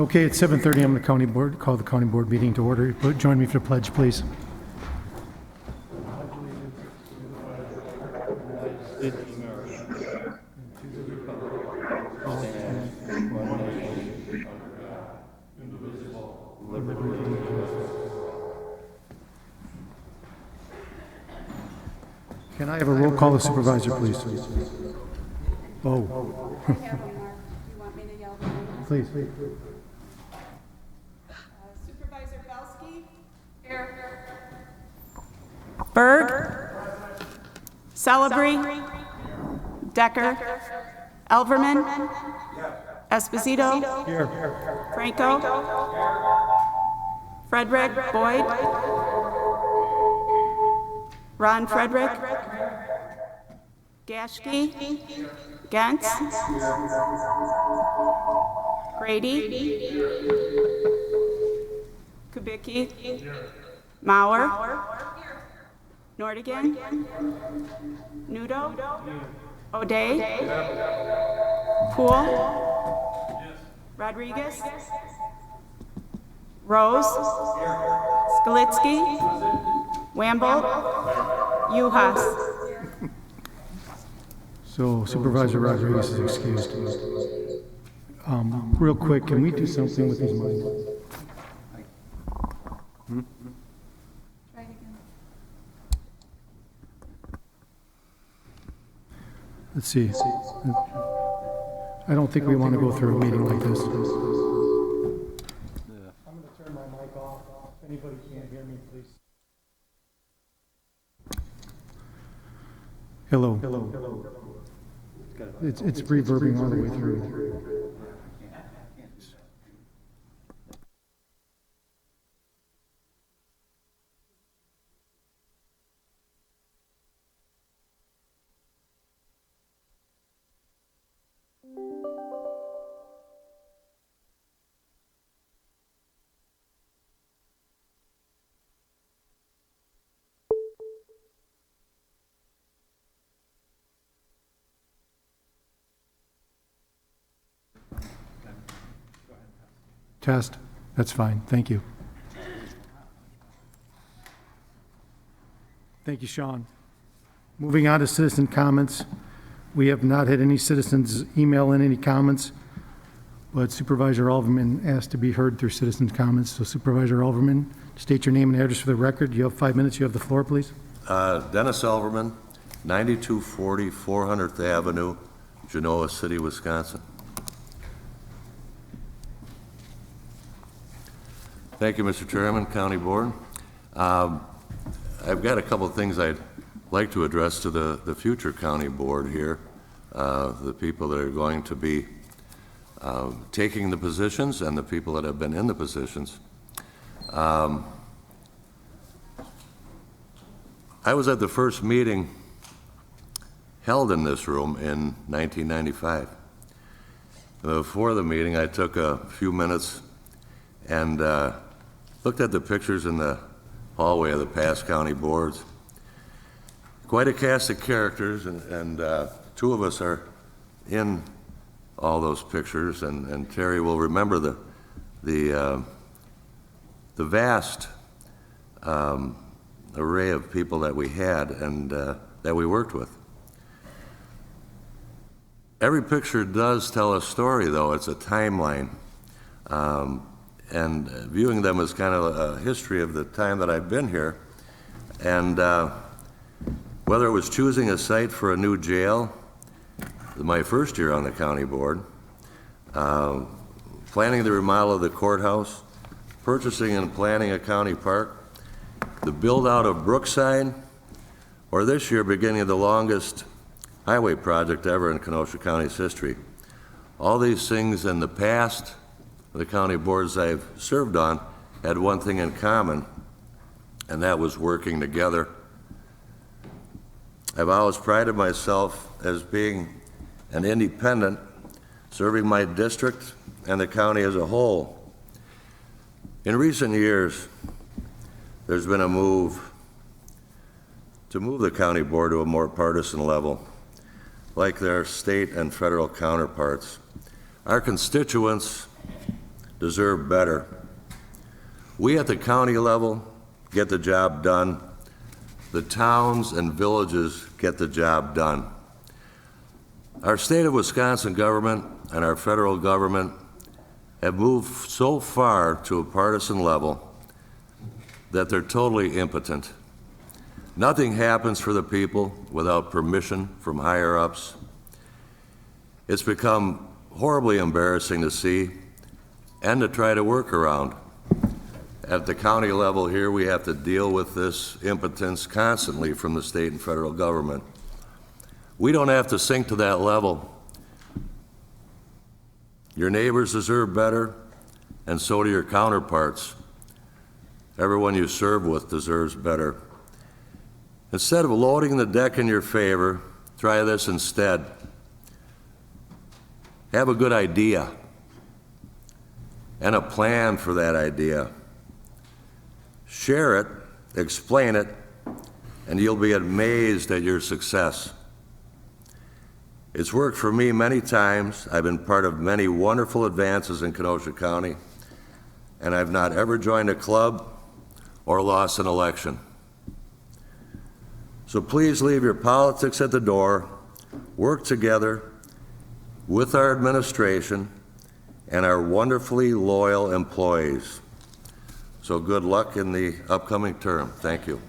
Okay, it's 7:30. I'm the county board. Call the county board meeting to order. Join me for the pledge, please. Can I have a roll call of supervisor, please? Oh. I have one more. Do you want me to yell the names? Please. Supervisor Kabuki. Here. Berg. Celebry. Decker. Elverman. Esposito. Here. Franco. Frederick. Boyd. Ron Frederick. Gashke. Gantz. Grady. Kubicki. Mauer. Nordigan. Nudo. O'Day. Poole. Rodriguez. Rose. Skalitsky. Wamble. Uhas. So Supervisor Rodriguez is excused. Real quick, can we do something with these mics? Try it again. Let's see. I don't think we want to go through a meeting like this. I'm going to turn my mic off. If anybody can't hear me, please. Hello. Hello. It's reverbing all the way through. Test. That's fine. Thank you. Thank you, Sean. Moving on to citizen comments. We have not had any citizens email in any comments, but Supervisor Alverman asked to be heard through citizen comments. So Supervisor Alverman, state your name and address for the record. You have 5 minutes. You have the floor, please. Dennis Alverman, 9240 400th Avenue, Genoa City, Wisconsin. Thank you, Mr. Chairman, County Board. I've got a couple of things I'd like to address to the future County Board here, the people that are going to be taking the positions and the people that have been in the positions. I was at the first meeting held in this room in 1995. Before the meeting, I took a few minutes and looked at the pictures in the hallway of the past county boards. Quite a cast of characters, and two of us are in all those pictures, and Terry will remember the vast array of people that we had and that we worked with. Every picture does tell a story, though. It's a timeline. And viewing them as kind of a history of the time that I've been here. And whether it was choosing a site for a new jail, my first year on the county board, planning the remodel of the courthouse, purchasing and planning a county park, the build out of Brookside, or this year beginning of the longest highway project ever in Kenosha County's history. All these things in the past, the county boards I've served on had one thing in common, and that was working together. I've always prided myself as being an independent, serving my district and the county as a whole. In recent years, there's been a move to move the county board to a more partisan level, like their state and federal counterparts. Our constituents deserve better. We at the county level get the job done. The towns and villages get the job done. Our state of Wisconsin government and our federal government have moved so far to a partisan level that they're totally impotent. Nothing happens for the people without permission from higher-ups. It's become horribly embarrassing to see and to try to work around. At the county level here, we have to deal with this impotence constantly from the state and federal government. We don't have to sink to that level. Your neighbors deserve better, and so do your counterparts. Everyone you serve with deserves better. Instead of loading the deck in your favor, try this instead. Have a good idea and a plan for that idea. Share it, explain it, and you'll be amazed at your success. It's worked for me many times. I've been part of many wonderful advances in Kenosha County, and I've not ever joined a club or lost an election. So please leave your politics at the door, work together with our administration and our wonderfully loyal employees. So good luck in the upcoming term. Thank you.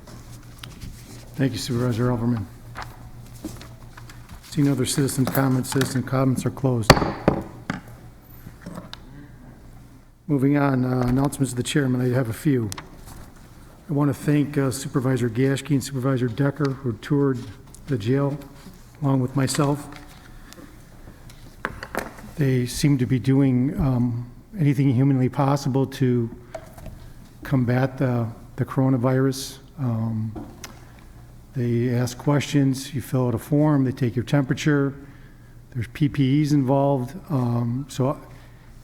Thank you, Supervisor Elverman. See no other citizen comments. Citizen comments are closed. Moving on, announcements of the chairman. I have a few. I want to thank Supervisor Gashke and Supervisor Decker who toured the jail along with myself. They seem to be doing anything humanly possible to combat the coronavirus. They ask questions, you fill out a form, they take your temperature, there's PPEs involved. So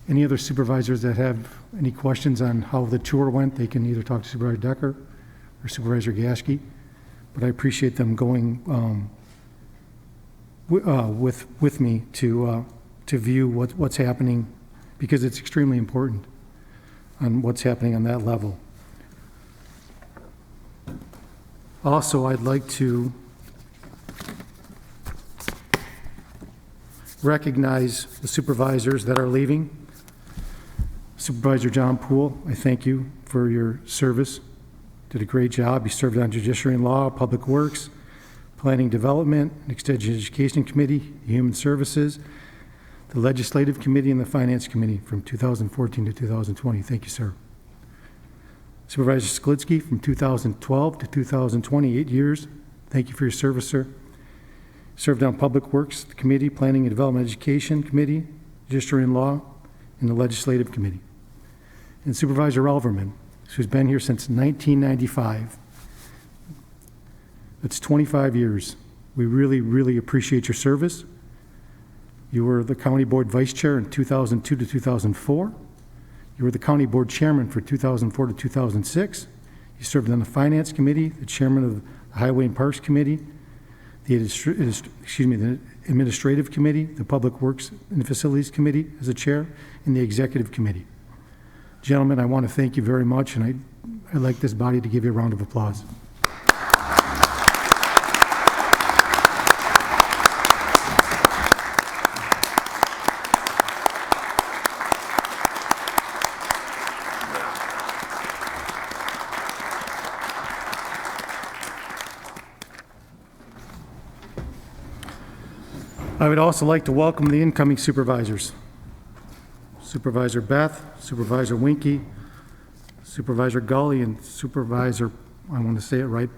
any other supervisors that have any questions on how the tour went, they can either talk to Supervisor Decker or Supervisor Gashke. But I appreciate them going with me to view what's happening, because it's extremely important on what's happening on that level. Also, I'd like to recognize the supervisors that are leaving. Supervisor John Poole, I thank you for your service. Did a great job. You served on Judiciary and Law, Public Works, Planning Development, Extension Education Committee, Human Services, the Legislative Committee, and the Finance Committee from 2014 to 2020. Thank you, sir. Supervisor Sklitsky from 2012 to 2020, 8 years. Thank you for your service, sir. Served on Public Works Committee, Planning and Development Education Committee, Judiciary and Law, and the Legislative Committee. And Supervisor Elverman, who's been here since 1995. That's 25 years. We really, really appreciate your service. You were the County Board Vice Chair in 2002 to 2004. You were the County Board Chairman for 2004 to 2006. You served on the Finance Committee, the Chairman of the Highway and Parks Committee, the Administrative Committee, the Public Works and Facilities Committee as a Chair, and the Executive Committee. Gentlemen, I want to thank you very much, and I'd like this body to give you a round of applause. I would also like to welcome the incoming supervisors. Supervisor Beth, Supervisor Winky, Supervisor Gully, and Supervisor, I want to say it right,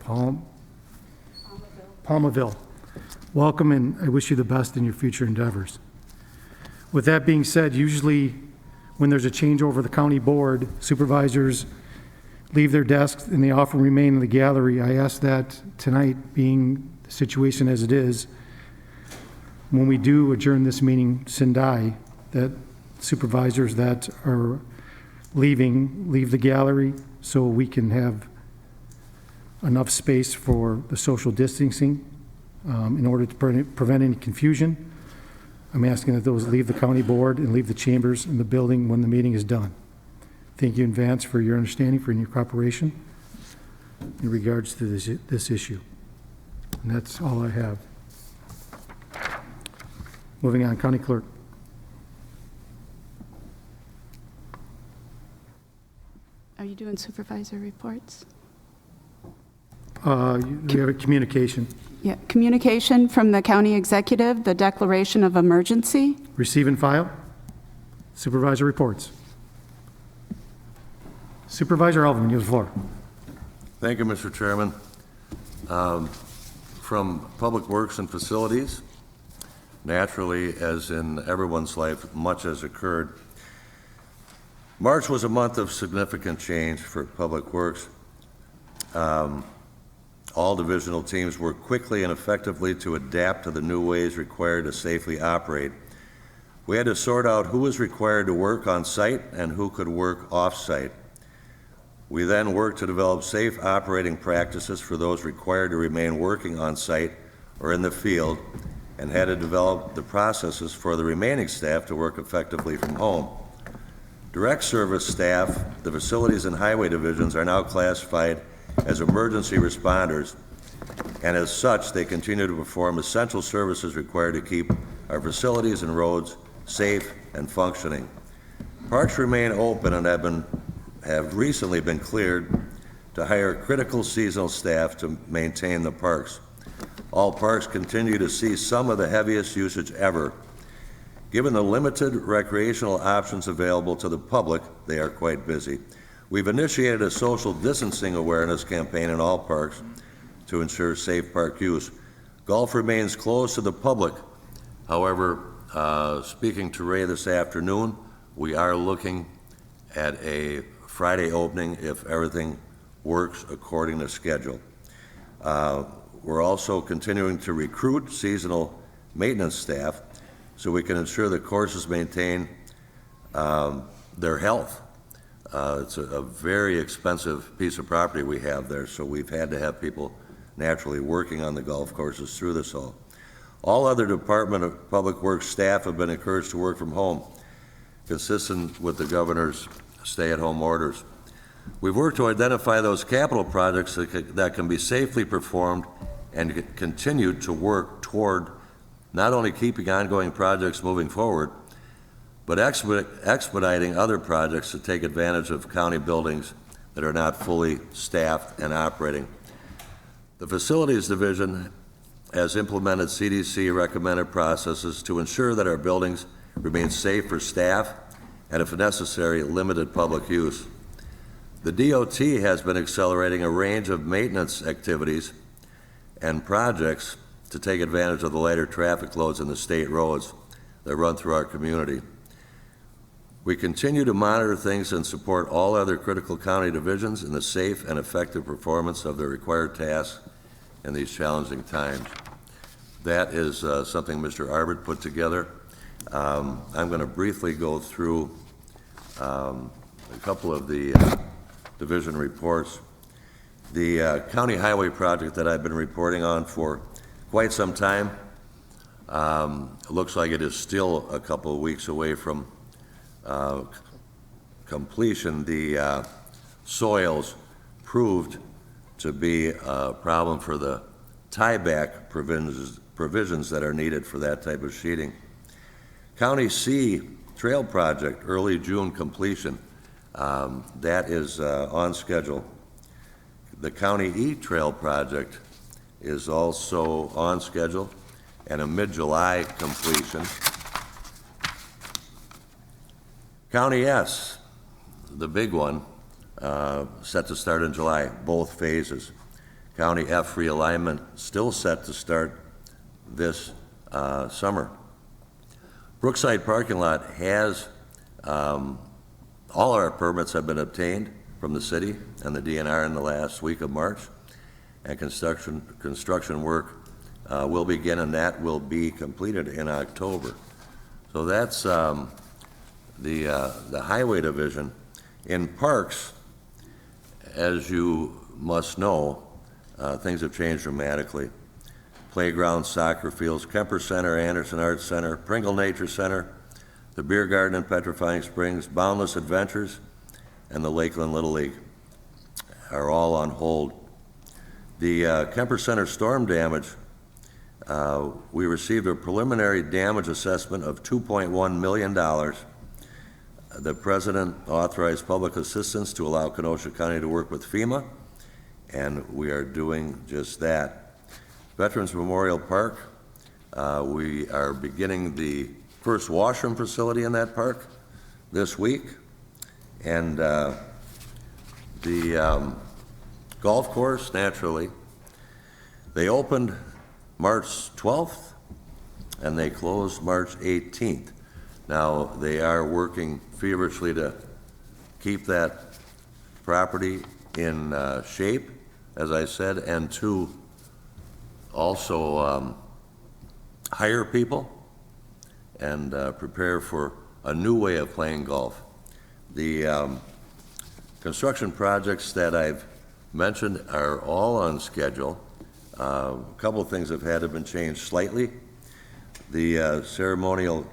Palmaville. Welcome, and I wish you the best in your future endeavors. With that being said, usually when there's a changeover of the county board, supervisors leave their desks and they often remain in the gallery. I ask that tonight, being the situation as it is, when we do adjourn this meeting, Sindai, that supervisors that are leave the gallery so we can have enough space for the social distancing in order to prevent any confusion. I'm asking that those leave the county board and leave the chambers in the building when the meeting is done. Thank you in advance for your understanding, for your cooperation in regards to this issue. And that's all I have. Moving on, County Clerk. Are you doing supervisor reports? We have a communication. Yeah, communication from the county executive, the declaration of emergency. Receive and file. Supervisor reports. Supervisor Alvin, you have the floor. Thank you, Mr. Chairman. From Public Works and Facilities, naturally, as in everyone's life, much has occurred. March was a month of significant change for Public Works. All divisional teams worked quickly and effectively to adapt to the new ways required to safely operate. We had to sort out who was required to work on site and who could work off-site. We then worked to develop safe operating practices for those required to remain working on site or in the field, and had to develop the processes for the remaining staff to work effectively from home. Direct service staff, the facilities and highway divisions, are now classified as emergency responders, and as such, they continue to perform essential services required to keep our facilities and roads safe and functioning. Parks remain open and have recently been cleared to hire critical seasonal staff to maintain the parks. All parks continue to see some of the heaviest usage ever. Given the limited recreational options available to the public, they are quite busy. We've initiated a social distancing awareness campaign in all parks to ensure safe park use. Golf remains closed to the public. However, speaking to Ray this afternoon, we are looking at a Friday opening if everything works according to schedule. We're also continuing to recruit seasonal maintenance staff so we can ensure the courses maintain their health. It's a very expensive piece of property we have there, so we've had to have people naturally working on the golf courses through this all. All other Department of Public Works staff have been encouraged to work from home, consistent with the governor's stay-at-home orders. We've worked to identify those capital projects that can be safely performed and continue to work toward not only keeping ongoing projects moving forward, but expediting other projects to take advantage of county buildings that are not fully staffed and operating. The Facilities Division has implemented CDC recommended processes to ensure that our buildings remain safe for staff and, if necessary, limited public use. The DOT has been accelerating a range of maintenance activities and projects to take advantage of the lighter traffic loads in the state roads that run through our community. We continue to monitor things and support all other critical county divisions in the safe and effective performance of their required tasks in these challenging times. That is something Mr. Arbit put together. I'm going to briefly go through a couple of the division reports. The county highway project that I've been reporting on for quite some time, it looks like it is still a couple of weeks away from completion. The soils proved to be a problem for the tieback provisions that are needed for that type of sheeting. County C Trail Project, early June completion. That is on schedule. The County E Trail Project is also on schedule and a mid-July completion. County S, the big one, set to start in July, both phases. County F realignment still set to start this summer. Brookside parking lot has, all our permits have been obtained from the city and the DNR in the last week of March, and construction work will begin, and that will be completed in October. So that's the highway division. In parks, as you must know, things have changed dramatically. playgrounds, soccer fields, Kemper Center, Anderson Arts Center, Pringle Nature Center, the Beer Garden in Petrifying Springs, Boundless Adventures, and the Lakeland Little League are all on hold. The Kemper Center storm damage, we received a preliminary damage assessment of $2.1 million. The President authorized public assistance to allow Kenosha County to work with FEMA, and we are doing just that. Veterans Memorial Park, we are beginning the first washroom facility in that park this week. And the golf course, naturally, they opened March 12th and they closed March 18th. Now, they are working feverishly to keep that property in shape, as I said, and to also hire people and prepare for a new way of playing golf. The construction projects that I've mentioned are all on schedule. A couple of things have had to been changed slightly. The ceremonial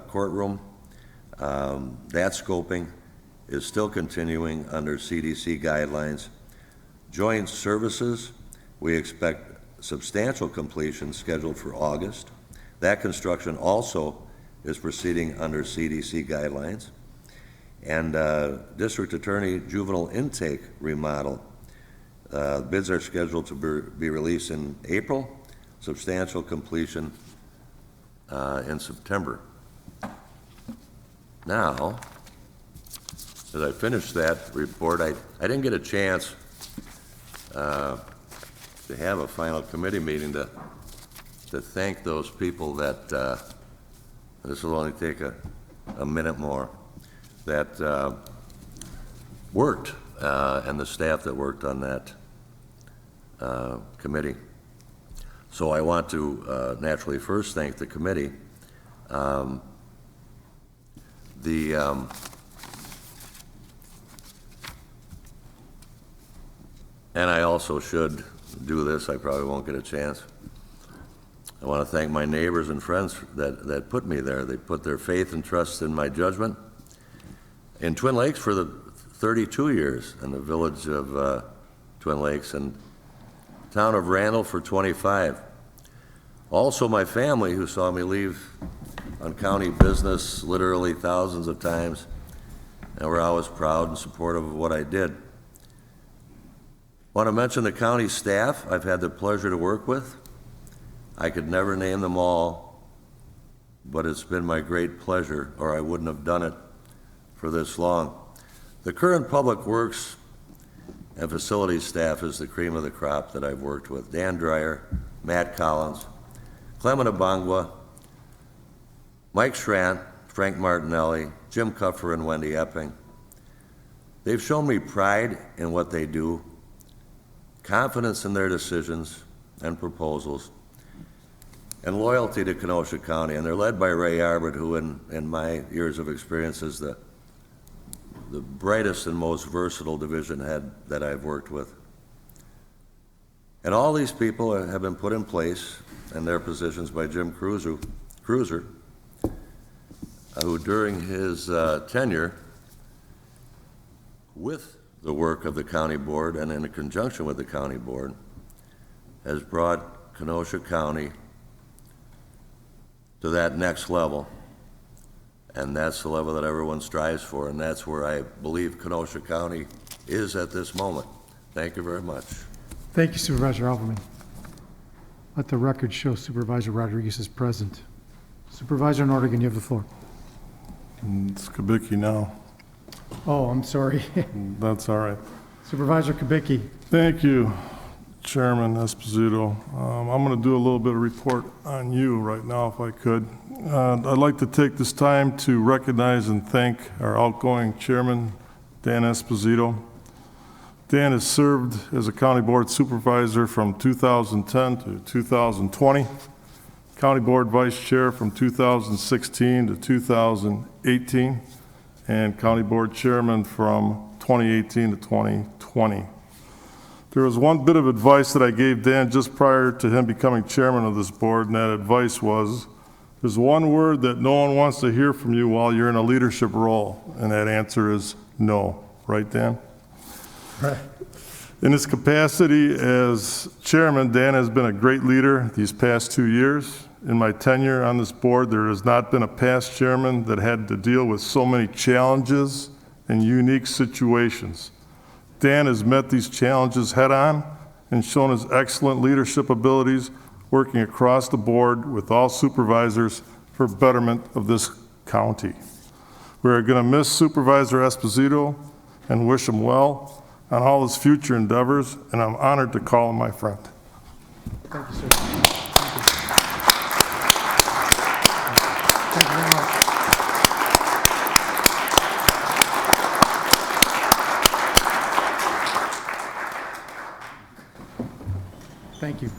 courtroom, that scoping is still continuing under CDC guidelines. Joint services, we expect substantial completion scheduled for August. That construction also is proceeding under CDC guidelines. And District Attorney Juvenile Intake Remodel, bids are scheduled to be released in April, substantial completion in September. Now, as I finish that report, I didn't get a chance to have a final committee meeting to thank those people that, this will only take a minute more, that worked, and the staff that worked on that committee. So I want to naturally first thank the committee. And I also should do this, I probably won't get a chance. I want to thank my neighbors and friends that put me there. They put their faith and trust in my judgment. In Twin Lakes for the 32 years, in the village of Twin Lakes, and town of Randall for 25. Also my family, who saw me leave on county business literally thousands of times, and were always proud and supportive of what I did. Want to mention the county staff I've had the pleasure to work with. I could never name them all, but it's been my great pleasure, or I wouldn't have done it for this long. The current Public Works and Facilities staff is the cream of the crop that I've worked with. Dan Dreyer, Matt Collins, Clement Abangwa, Mike Schrant, Frank Martinelli, Jim Cuffer, and Wendy Epping. They've shown me pride in what they do, confidence in their decisions and proposals, and loyalty to Kenosha County. And they're led by Ray Arbit, who in my years of experience is the brightest and most versatile division head that I've worked with. And all these people have been put in place in their positions by Jim Cruiser, who during his tenure with the work of the county board and in conjunction with the county board has brought Kenosha County to that next level. And that's the level that everyone strives for, and that's where I believe Kenosha County is at this moment. Thank you very much. Thank you, Supervisor Alverman. Let the record show Supervisor Rodriguez is present. Supervisor Nordigan, you have the floor. It's Kabuki now. Oh, I'm sorry. That's all right. Supervisor Kabuki. Thank you, Chairman Esposito. I'm going to do a little bit of report on you right now, if I could. I'd like to take this time to recognize and thank our outgoing chairman, Dan Esposito. Dan has served as a county board supervisor from 2010 to 2020, county board vice chair from 2016 to 2018, and county board chairman from 2018 to 2020. There was one bit of advice that I gave Dan just prior to him becoming chairman of this board, and that advice was, there's one word that no one wants to hear from you while you're in a leadership role, and that answer is no. Right, Dan? Right. In his capacity as chairman, Dan has been a great leader these past 2 years. In my tenure on this board, there has not been a past chairman that had to deal with so many challenges and unique situations. Dan has met these challenges head-on and shown his excellent leadership abilities working across the board with all supervisors for betterment of this county. We are going to miss Supervisor Esposito and wish him well on all his future endeavors, and I'm honored to call him my friend. Thank you, sir. Thank you very much. Thank you.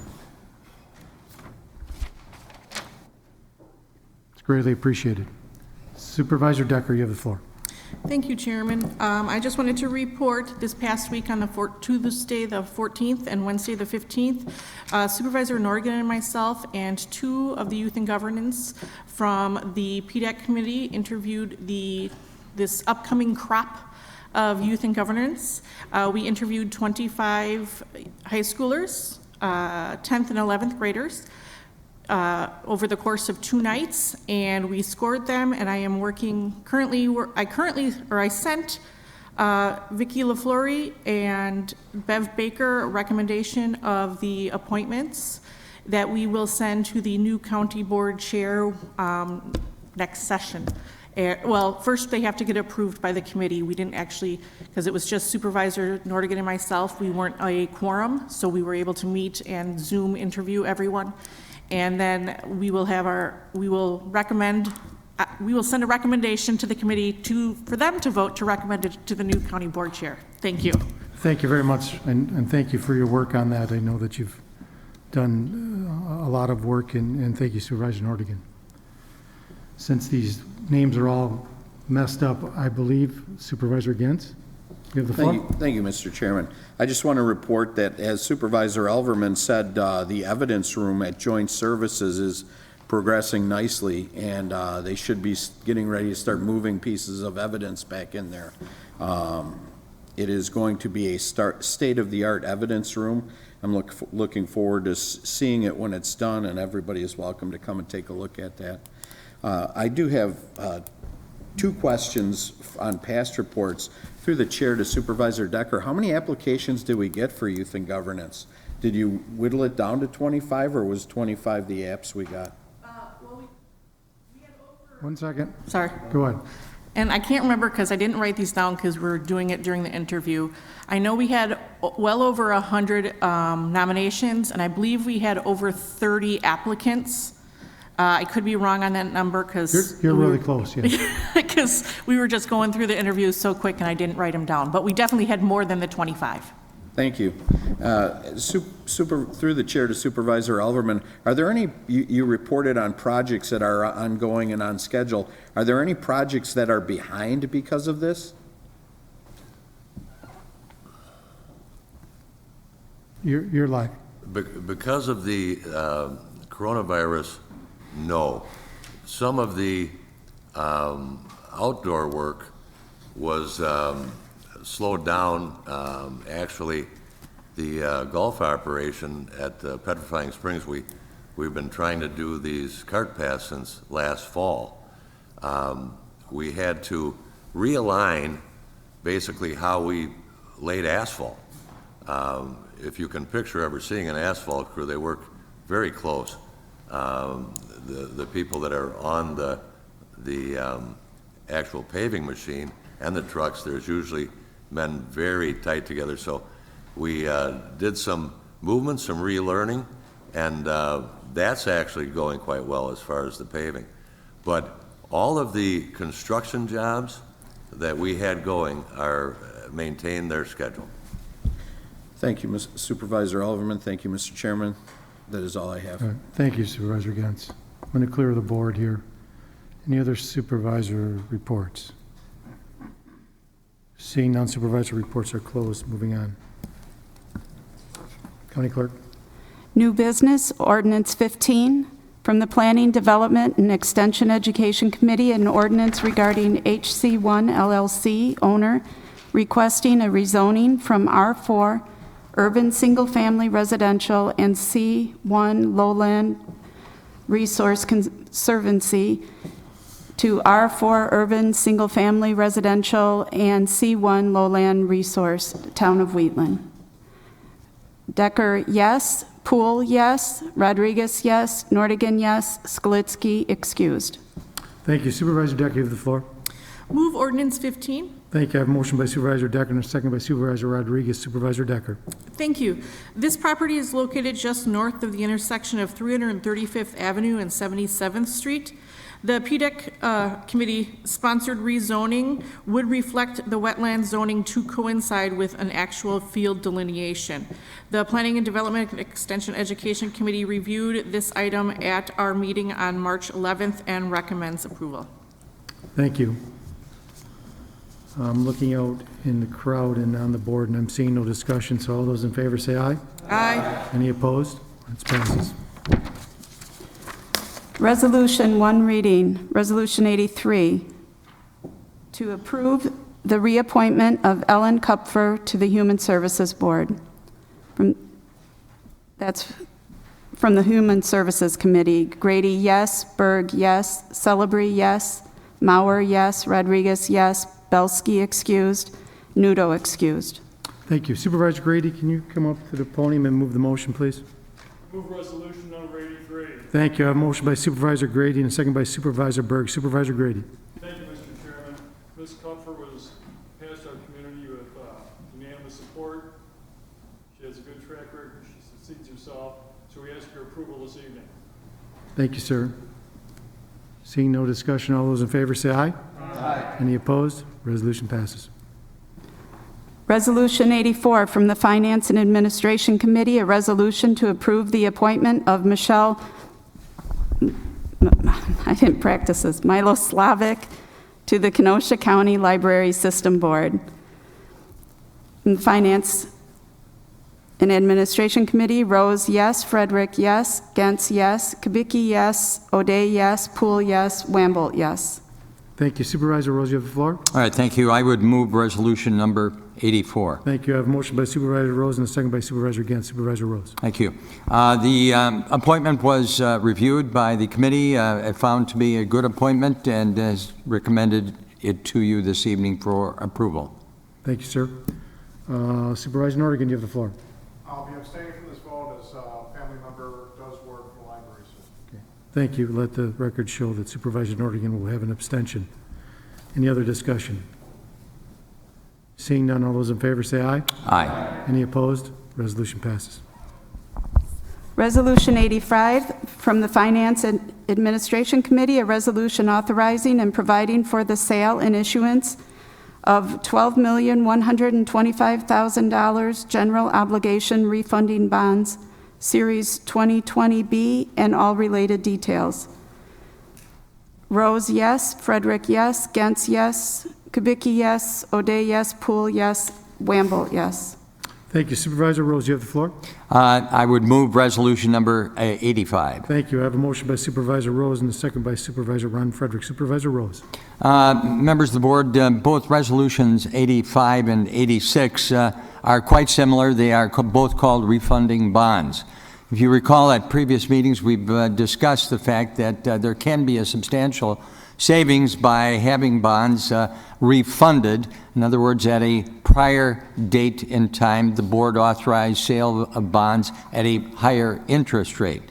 It's greatly appreciated. Supervisor Decker, you have the floor. Thank you, Chairman. I just wanted to report this past week on Tuesday the 14th and Wednesday the 15th, Supervisor Norgan and myself and two of the Youth and Governance from the PDAC committee interviewed this upcoming crop of Youth and Governance. We interviewed 25 high schoolers, 10th and 11th graders, over the course of 2 nights, and we scored them, and I am working I sent Vicki LaFleury and Bev Baker a recommendation of the appointments that we will send to the new county board chair next session. Well, first they have to get approved by the committee. We didn't actually, because it was just Supervisor Nordigan and myself, we weren't a quorum, so we were able to meet and Zoom interview everyone. And then we will send a recommendation to the committee for them to vote to recommend it to the new county board chair. Thank you. Thank you very much, and thank you for your work on that. I know that you've done a lot of work, and thank you, Supervisor Nordigan. Since these names are all messed up, I believe Supervisor Gens, you have the floor. Thank you, Mr. Chairman. I just want to report that, as Supervisor Elverman said, the evidence room at Joint Services is progressing nicely, and they should be getting ready to start moving pieces of evidence back in there. It is going to be a state-of-the-art evidence room. I'm looking forward to seeing it when it's done, and everybody is welcome to come and take a look at that. I do have 2 questions on past reports. Through the chair to Supervisor Decker, how many applications did we get for youth and governance? Did you whittle it down to 25, or was 25 the apps we got? Well, we had over... 1 second. Sorry. Go ahead. And I can't remember because I didn't write these down because we were doing it during the interview. I know we had well over 100 nominations, and I believe we had over 30 applicants. I could be wrong on that number because... You're really close, yeah. Because we were just going through the interviews so quick and I didn't write them down. But we definitely had more than the 25. Thank you. Through the chair to Supervisor Elverman, are there any, you reported on projects that are ongoing and on schedule. Are there any projects that are behind because of this? You're live. Because of the coronavirus, no. Some of the outdoor work was slowed down. Actually, the golf operation at Petrifying Springs, we've been trying to do these cart paths since last fall. We had to realign basically how we laid asphalt. If you can picture ever seeing an asphalt crew, they work very close. The people that are on the actual paving machine and the trucks, there's usually men very tight together. So we did some movement, some relearning, and that's actually going quite well as far as the paving. But all of the construction jobs that we had going are maintain their schedule. Thank you, Supervisor Elverman. Thank you, Mr. Chairman. That is all I have. All right. Thank you, Supervisor Gens. I'm going to clear the board here. Any other supervisor reports? Seeing none, supervisor reports are closed. Moving on. County Clerk. New business, ordinance 15, from the Planning, Development, and Extension Education Committee, an ordinance regarding HC1 LLC owner requesting a rezoning from R4 Urban Single Family Residential and C1 Lowland Resource Conservancy to R4 Urban Single Family Residential and C1 Lowland Resource, Town of Wheatland. Decker, yes. Poole, yes. Rodriguez, yes. Nordigan, yes. Skalitsky, excused. Thank you. Supervisor Decker, you have the floor. Move ordinance 15. Thank you. I have a motion by Supervisor Decker and a second by Supervisor Rodriguez. Supervisor Decker. Thank you. This property is located just north of the intersection of 335th Avenue and 77th Street. The PDEC committee sponsored rezoning would reflect the wetland zoning to coincide with an actual field delineation. The Planning and Development and Extension Education Committee reviewed this item at our meeting on March 11th and recommends approval. Thank you. I'm looking out in the crowd and on the board, and I'm seeing no discussion, so all those in favor say aye. Aye. Any opposed? It passes. Resolution, one reading, Resolution 83, to approve the reappointment of Ellen Kupfer to the Human Services Board. That's from the Human Services Committee. Grady, yes. Berg, yes. Celebrity, yes. Mauer, yes. Rodriguez, yes. Belsky, excused. Nudo, excused. Thank you. Supervisor Grady, can you come up to the podium and move the motion, please? Move resolution number 83. Thank you. I have a motion by Supervisor Grady and a second by Supervisor Berg. Supervisor Grady. Thank you, Mr. Chairman. Ms. Kupfer was passed our community with unanimous support. She has a good track record. She succeeds herself. So we ask your approval this evening. Thank you, sir. Seeing no discussion, all those in favor say aye. Aye. Any opposed? Resolution passes. Resolution 84, from the Finance and Administration Committee, a resolution to approve the appointment of Michelle, I didn't practice this, Miloslavic to the Kenosha County Library System Board. In the Finance and Administration Committee, Rose, yes. Frederick, yes. Gentz, yes. Kabuki, yes. O'Day, yes. Poole, yes. Wamble, yes. Thank you. Supervisor Rose, you have the floor. All right, thank you. I would move resolution number 84. Thank you. I have a motion by Supervisor Rose and a second by Supervisor Gantz. Supervisor Rose. Thank you. The appointment was reviewed by the committee. It found to be a good appointment and has recommended it to you this evening for approval. Thank you, sir. Supervisor Nordigan, you have the floor. I'll be abstaining from this vote as a family member does work for the library system. Okay. Thank you. Let the record show that Supervisor Nordigan will have an abstention. Any other discussion? Seeing none, all those in favor say aye. Aye. Any opposed? Resolution passes. Resolution 85, from the Finance and Administration Committee, a resolution authorizing and providing for the sale and issuance of $12,125,000 general obligation refunding bonds, Series 2020B, and all related details. Rose, yes. Frederick, yes. Gentz, yes. Kabuki, yes. O'Day, yes. Poole, yes. Wamble, yes. Thank you. Supervisor Rose, you have the floor. I would move resolution number 85. Thank you. I have a motion by Supervisor Rose and a second by Supervisor Ron Frederick. Supervisor Rose. Members of the board, both resolutions 85 and 86 are quite similar. They are both called refunding bonds. If you recall, at previous meetings, we've discussed the fact that there can be a substantial savings by having bonds refunded. In other words, at a prior date in time, the board authorized sale of bonds at a higher interest rate.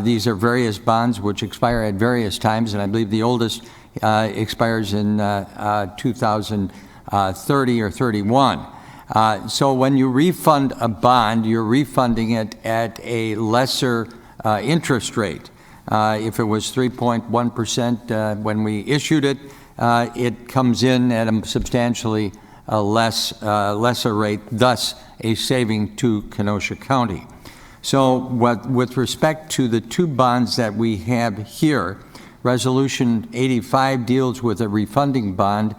These are various bonds which expire at various times, and I believe the oldest expires in 2030 or 31. So when you refund a bond, you're refunding it at a lesser interest rate. If it was 3.1% when we issued it, it comes in at a substantially lesser rate, thus a saving to Kenosha County. So with respect to the two bonds that we have here, Resolution 85 deals with a refunding bond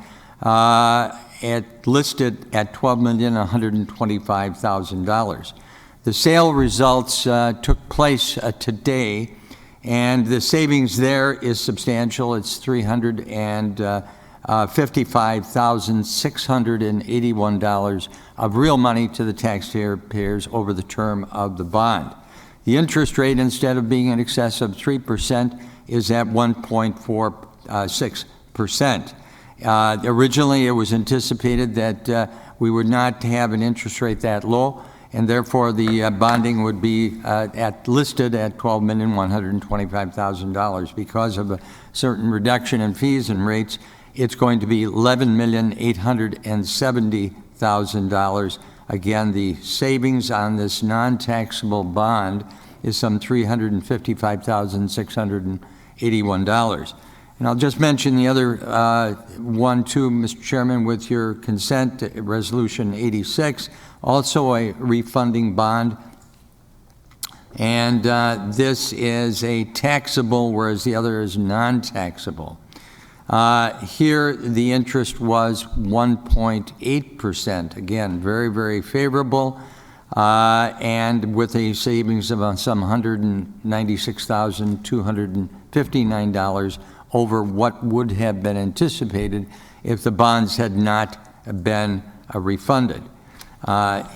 listed at $12,125,000. The sale results took place today, and the savings there is substantial. It's $355,681 of real money to the taxpayers over the term of the bond. The interest rate, instead of being in excess of 3%, is at 1.46%. Originally, it was anticipated that we would not have an interest rate that low, and therefore the bonding would be listed at $12,125,000. Because of a certain reduction in fees and rates, it's going to be $11,870,000. Again, the savings on this non-taxable bond is some $355,681. And I'll just mention the other one too, Mr. Chairman, with your consent, Resolution 86, also a refunding bond. And this is a taxable, whereas the other is non-taxable. Here, the interest was 1.8%. Again, very, very favorable, and with a savings of some $196,259 over what would have been anticipated if the bonds had not been refunded.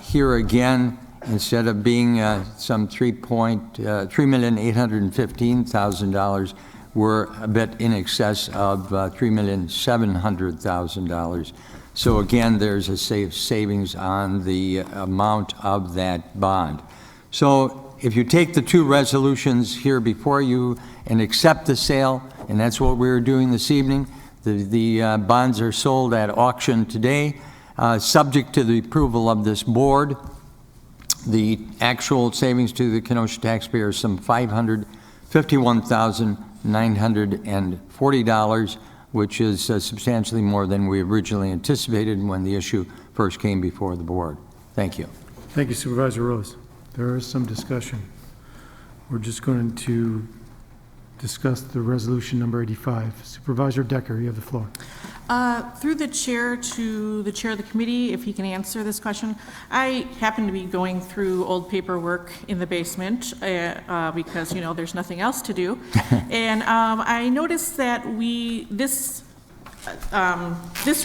Here again, instead of being some $3,815,000, we're a bit in excess of $3,700,000. So again, there's a savings on the amount of that bond. So if you take the two resolutions here before you and accept the sale, and that's what we're doing this evening, the bonds are sold at auction today, subject to the approval of this board. The actual savings to the Kenosha taxpayer is some $551,940, which is substantially more than we originally anticipated when the issue first came before the board. Thank you. Thank you, Supervisor Rose. There is some discussion. We're just going to discuss the resolution number 85. Supervisor Decker, you have the floor. Through the chair to the chair of the committee, if he can answer this question. I happen to be going through old paperwork in the basement because, you know, there's nothing else to do. And I noticed that this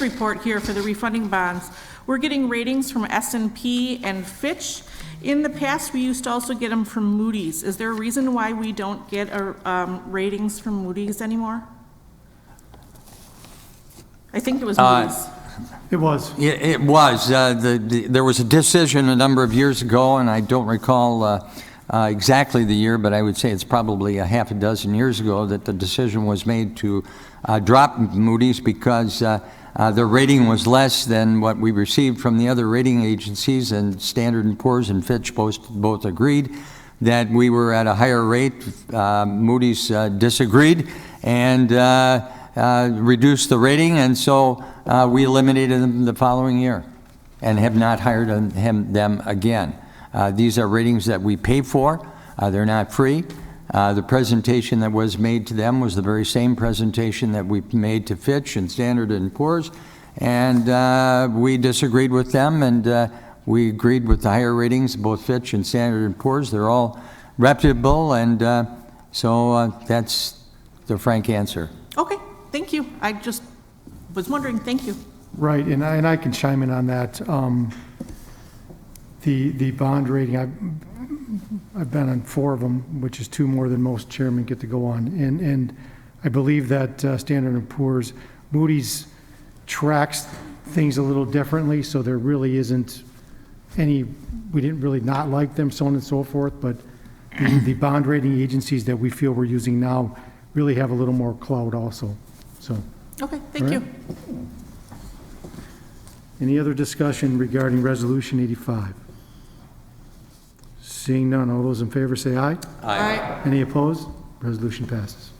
report here for the refunding bonds, we're getting ratings from S&P and Fitch. In the past, we used to also get them from Moodys. Is there a reason why we don't get ratings from Moodys anymore? I think it was Moodys. It was. It was. There was a decision a number of years ago, and I don't recall exactly the year, but I would say it's probably a half a dozen years ago that the decision was made to drop Moodys because their rating was less than what we received from the other rating agencies, and Standard & Poor's and Fitch both agreed that we were at a higher rate. Moodys disagreed and reduced the rating, and so we eliminated them the following year and have not hired them again. These are ratings that we pay for. They're not free. The presentation that was made to them was the very same presentation that we made to Fitch and Standard & Poor's, and we disagreed with them, and we agreed with the higher ratings, both Fitch and Standard & Poor's. They're all reputable, and so that's the frank answer. Okay, thank you. I just was wondering, thank you. Right, and I can chime in on that. The bond rating, I've been on 4 of them, which is 2 more than most chairmen get to go on. And I believe that Standard & Poor's, Moody's tracks things a little differently, so there really isn't any, we didn't really not like them, so on and so forth, but the bond rating agencies that we feel we're using now really have a little more clout also, so. Okay, thank you. Any other discussion regarding Resolution 85? Seeing none, all those in favor say aye. Aye. Any opposed? Resolution passes.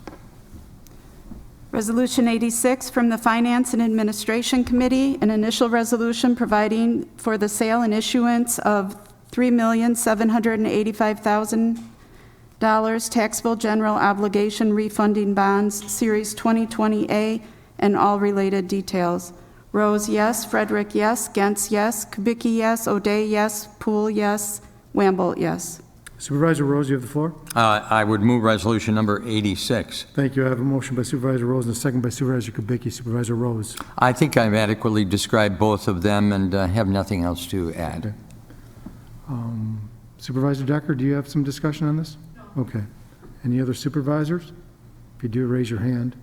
Resolution 86 from the Finance and Administration Committee, an initial resolution providing for the sale and issuance of $3,785,000 taxable general obligation refunding bonds, Series 2020A, and all related details. Rose, yes. Frederick, yes. Gentz, yes. Kabuki, yes. O'Day, yes. Poole, yes. Wamble, yes. Supervisor Rose, you have the floor. I would move resolution number 86. Thank you. I have a motion by Supervisor Rose and a second by Supervisor Kabuki. Supervisor Rose. I think I've adequately described both of them and have nothing else to add. Supervisor Decker, do you have some discussion on this? No. Okay. Any other supervisors? If you do, raise your hand.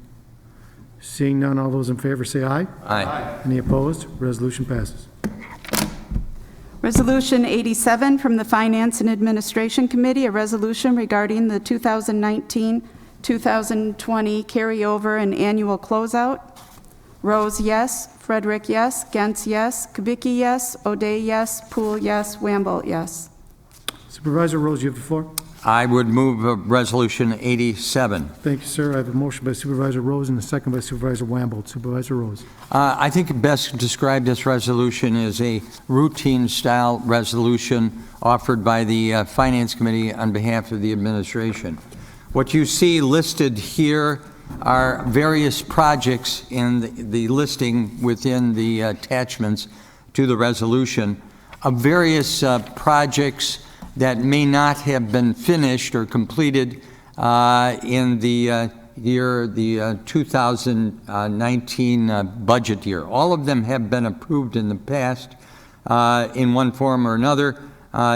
Seeing none, all those in favor say aye. Aye. Any opposed? Resolution passes. Resolution 87 from the Finance and Administration Committee, a resolution regarding the 2019-2020 carryover and annual closeout. Rose, yes. Frederick, yes. Gentz, yes. Kubicki, yes. O'Day, yes. Poole, yes. Wamble, yes. Supervisor Rose, you have the floor. I would move resolution 87. Thank you, sir. I have a motion by Supervisor Rose and a second by Supervisor Wamble. Supervisor Rose. I think best described this resolution as a routine-style resolution offered by the Finance Committee on behalf of the administration. What you see listed here are various projects in the listing within the attachments to the resolution of various projects that may not have been finished or completed in the 2019 budget year. All of them have been approved in the past in one form or another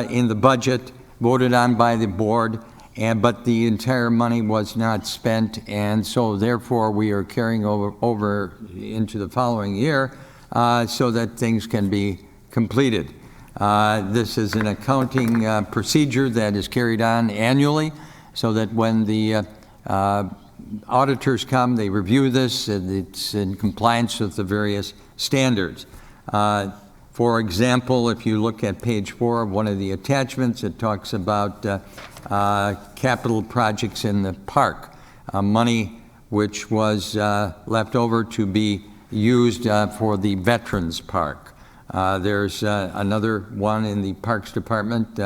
in the budget voted on by the board, but the entire money was not spent, and so therefore we are carrying over into the following year so that things can be completed. This is an accounting procedure that is carried on annually so that when the auditors come, they review this, and it's in compliance with the various standards. For example, if you look at page 4 of one of the attachments, it talks about capital projects in the park, money which was left over to be used for the Veterans Park. There's another one in the Parks Department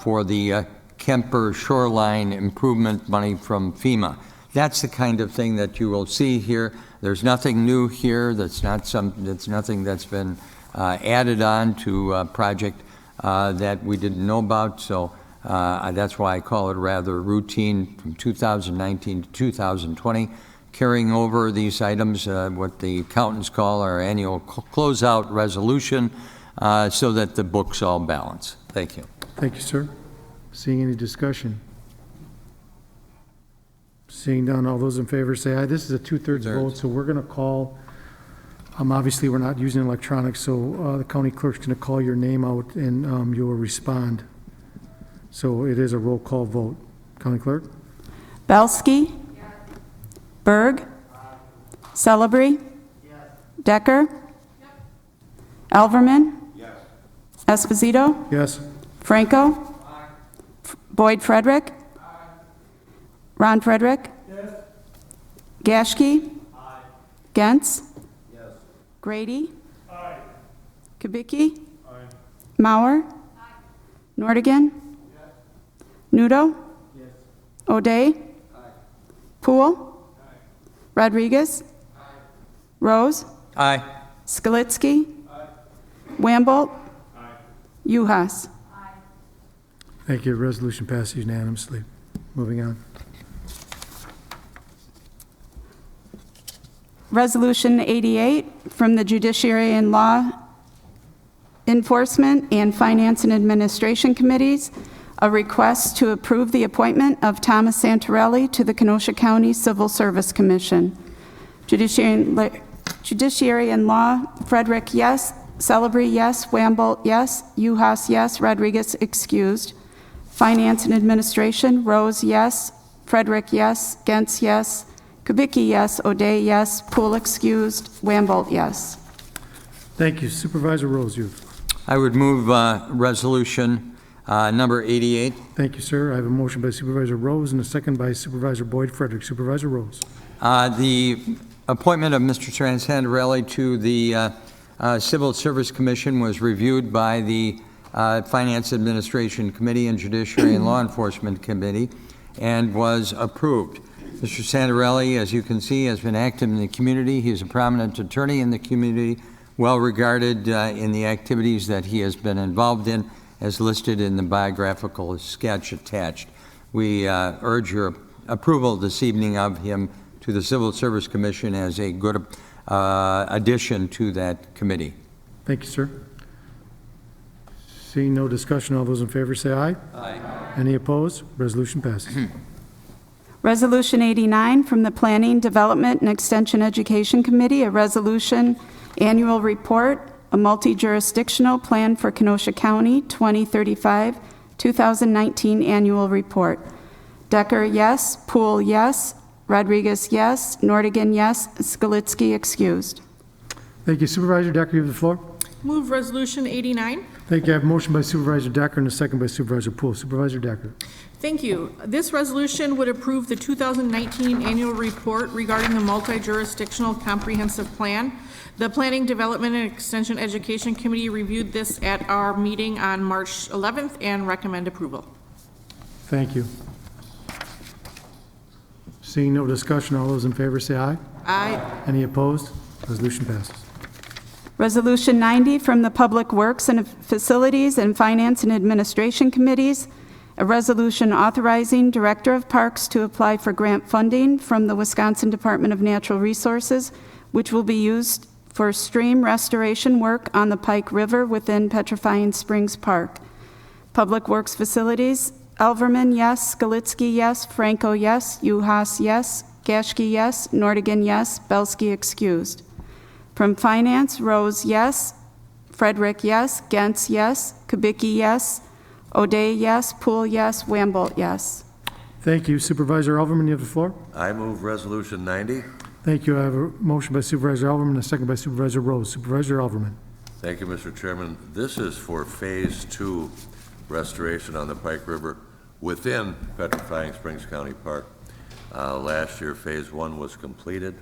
for the Kemper Shoreline Improvement money from FEMA. That's the kind of thing that you will see here. There's nothing new here. That's nothing that's been added on to a project that we didn't know about. So that's why I call it rather routine from 2019 to 2020. Carrying over these items, what the accountants call our annual closeout resolution, so that the books all balance. Thank you. Thank you, sir. Seeing any discussion? Seeing none, all those in favor say aye. This is a two-thirds vote, so we're going to call, obviously we're not using electronics, so the county clerk's going to call your name out and you will respond. So it is a roll call vote. County clerk? Belsky? Berg? Celebrity? Decker? Alverman? Esposito? Yes. Franco? Boyd Frederick? Ron Frederick? Gashke? Gentz? Grady? Kubicki? Mauer? Nordigan? Nudo? O'Day? Poole? Rodriguez? Rose? Aye. Skalitsky? Wamble? Uhas? Thank you. Resolution passes unanimously. Moving on. Resolution 88 from the Judiciary and Law Enforcement and Finance and Administration Committees, a request to approve the appointment of Thomas Santorelli to the Kenosha County Civil Service Commission. Judiciary and Law, Frederick, yes. Celebrity, yes. Wamble, yes. Uhas, yes. Rodriguez, excused. Finance and Administration, Rose, yes. Frederick, yes. Gentz, yes. Kubicki, yes. O'Day, yes. Poole, excused. Wamble, yes. Thank you. Supervisor Rose, you. I would move resolution number 88. Thank you, sir. I have a motion by Supervisor Rose and a second by Supervisor Boyd Frederick. Supervisor Rose. The appointment of Mr. Santorelli to the Civil Service Commission was reviewed by the Finance Administration Committee and Judiciary and Law Enforcement Committee and was approved. Mr. Santorelli, as you can see, has been active in the community. He is a prominent attorney in the community, well regarded in the activities that he has been involved in, as listed in the biographical sketch attached. We urge your approval this evening of him to the Civil Service Commission as a good addition to that committee. Thank you, sir. Seeing no discussion, all those in favor say aye. Aye. Any opposed? Resolution passes. Resolution 89 from the Planning, Development, and Extension Education Committee, a resolution annual report, a multi-jurisdictional plan for Kenosha County 2035, 2019 annual report. Decker, yes. Poole, yes. Rodriguez, yes. Nordigan, yes. Skalitsky, excused. Thank you. Supervisor Decker, you have the floor. Move Resolution 89. Thank you. I have a motion by Supervisor Decker and a second by Supervisor Poole. Supervisor Decker. Thank you. This resolution would approve the 2019 annual report regarding the multi-jurisdictional comprehensive plan. The Planning, Development, and Extension Education Committee reviewed this at our meeting on March 11th and recommend approval. Thank you. Seeing no discussion, all those in favor say aye. Aye. Any opposed? Resolution passes. Resolution 90 from the Public Works and Facilities and Finance and Administration Committees, a resolution authorizing Director of Parks to apply for grant funding from the Wisconsin Department of Natural Resources, which will be used for stream restoration work on the Pike River within Petrifying Springs Park. Public Works Facilities, Elverman, yes. Skalitsky, yes. Franco, yes. Uhas, yes. Gashke, yes. Nordigan, yes. Belsky, excused. From Finance, Rose, yes. Frederick, yes. Gentz, yes. Kabuki, yes. O'Day, yes. Poole, yes. Wamble, yes. Thank you. Supervisor Elverman, you have the floor. I move Resolution 90. Thank you. I have a motion by Supervisor Elverman and a second by Supervisor Rose. Supervisor Elverman. Thank you, Mr. Chairman. This is for Phase 2 restoration on the Pike River within Petrifying Springs County Park. Last year, Phase 1 was completed.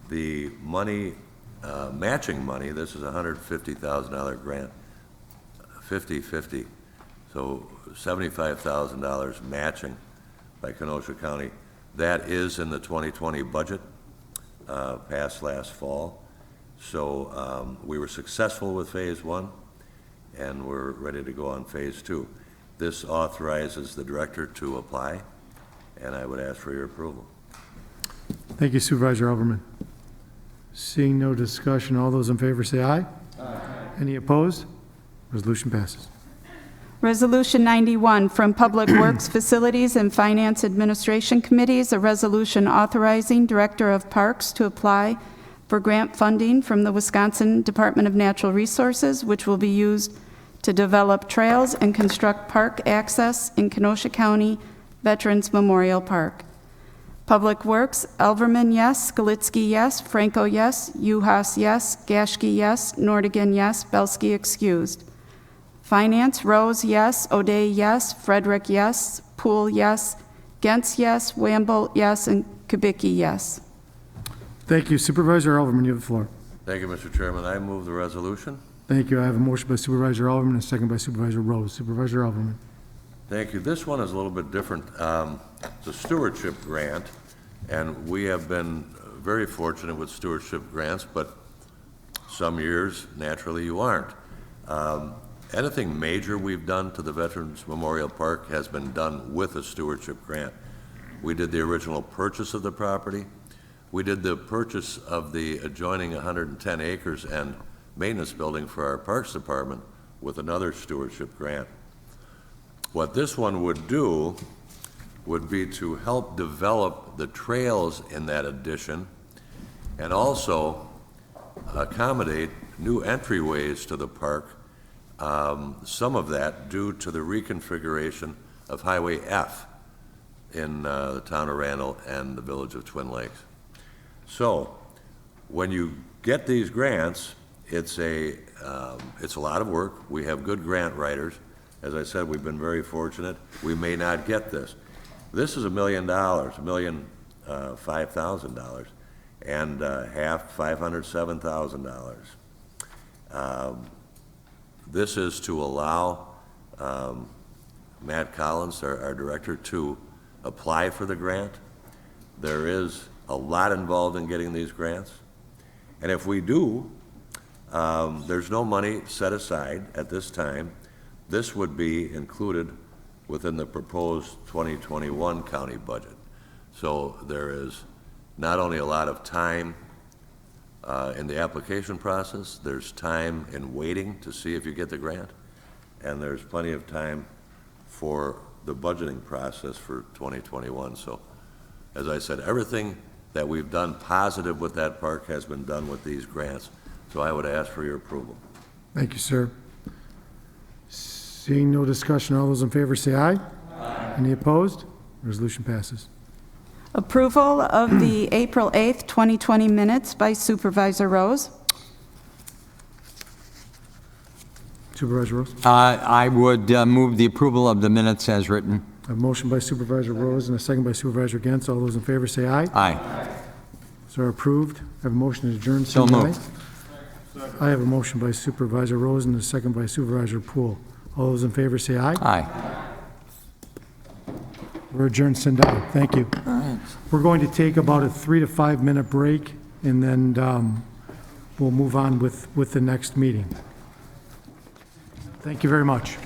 The money, matching money, this is a $150,000 grant, 50-50, so $75,000 matching by Kenosha County. That is in the 2020 budget, passed last fall. So we were successful with Phase 1, and we're ready to go on Phase 2. This authorizes the director to apply, and I would ask for your approval. Thank you, Supervisor Elverman. Seeing no discussion, all those in favor say aye. Aye. Any opposed? Resolution passes. Resolution 91 from Public Works, Facilities, and Finance Administration Committees, a resolution authorizing Director of Parks to apply for grant funding from the Wisconsin Department of Natural Resources, which will be used to develop trails and construct park access in Kenosha County Veterans Memorial Park. Public Works, Elverman, yes. Skalitsky, yes. Franco, yes. Uhas, yes. Gashke, yes. Nordigan, yes. Belsky, excused. Finance, Rose, yes. O'Day, yes. Frederick, yes. Poole, yes. Gentz, yes. Wamble, yes. And Kabuki, yes. Thank you. Supervisor Elverman, you have the floor. Thank you, Mr. Chairman. I move the resolution. Thank you. I have a motion by Supervisor Elverman and a second by Supervisor Rose. Supervisor Elverman. Thank you. This one is a little bit different. It's a stewardship grant, and we have been very fortunate with stewardship grants, but some years, naturally, you aren't. Anything major we've done to the Veterans Memorial Park has been done with a stewardship grant. We did the original purchase of the property. We did the purchase of the adjoining 110 acres and maintenance building for our Parks Department with another stewardship grant. What this one would do would be to help develop the trails in that addition and also accommodate new entryways to the park, some of that due to the reconfiguration of Highway F in the town of Randall and the village of Twin Lakes. So when you get these grants, it's a lot of work. We have good grant writers. As I said, we've been very fortunate. We may not get this. This is $1 million, $1,005,000, and half $507,000. This is to allow Matt Collins, our director, to apply for the grant. There is a lot involved in getting these grants, and if we do, there's no money set aside at this time, this would be included within the proposed 2021 county budget. So there is not only a lot of time in the application process, there's time in waiting to see if you get the grant, and there's plenty of time for the budgeting process for 2021. So, as I said, everything that we've done positive with that park has been done with these grants. So I would ask for your approval. Thank you, sir. Seeing no discussion, all those in favor say aye. Aye. Any opposed? Resolution passes. Approval of the April 8th, 2020 minutes by Supervisor Rose. Supervisor Rose. I would move the approval of the minutes as written. I have a motion by Supervisor Rose and a second by Supervisor Gantz. All those in favor say aye. Aye. So approved. I have a motion to adjourn. So say aye. moved. I have a motion by Supervisor Rose and a second by Supervisor Poole. All those in favor say aye. Aye. We're adjourned, Sindai. Thank you. We're going to take about a 3 to 5 minute break, and then we'll move on with the next meeting. Thank you very much.